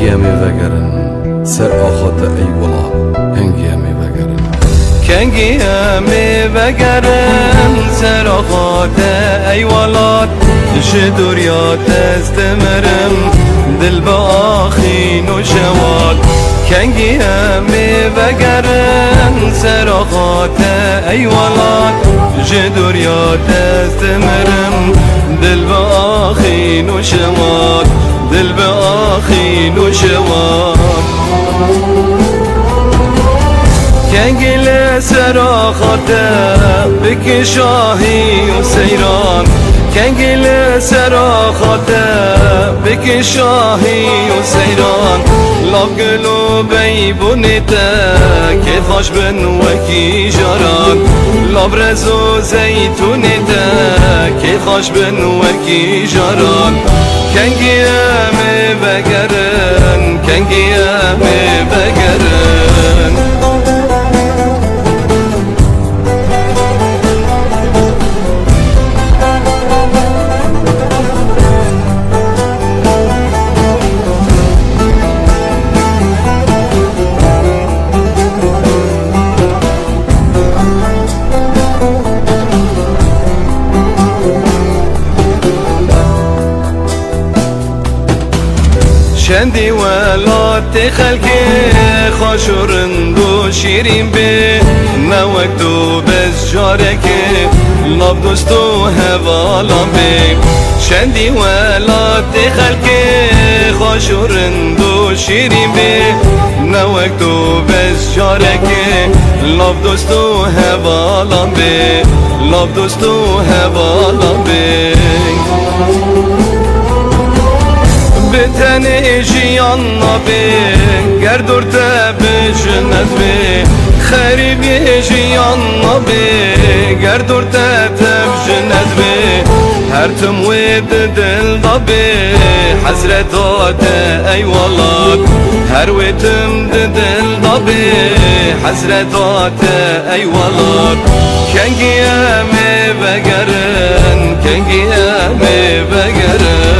هنگی وگرن سر آخات ای ولا هنگی وگرن کنگی وگرن سر آخات ای ولا جدوریات استمرم دل با آخین و شوال کنگی وگرن سر آخات ای ولا جدوریات استمرم دل با آخین و شوال دل به آخین و شوال کنگل سرا خاطر بک شاهی و سیران کنگل سرا خاطر بک شاهی و سیران لابگل و بیبونیتا که خوش بن وکی جاران لابرز و زیتونیتا که خوش بن وکی جاران کنگی بگرن کنگی بگرن شندی ولات خلقی خوشورند و شیرین به نوکتو بز جارکی لاب دوست و هوالان به شندی ولات خلقی خوشورند و شیرین به نوکتو بز جارکی لاب دوست و هوالان به لاب دوست و هوالان به بتنی جیان نبی گردورته بجنت بی خریبی جیان نبی گردورته بجنت بی هر تموید دل دبی حسرتات ای ولاد هر ویتم دل دبی حسرتات ای ولاد کنگی بگرن کنگی بگرن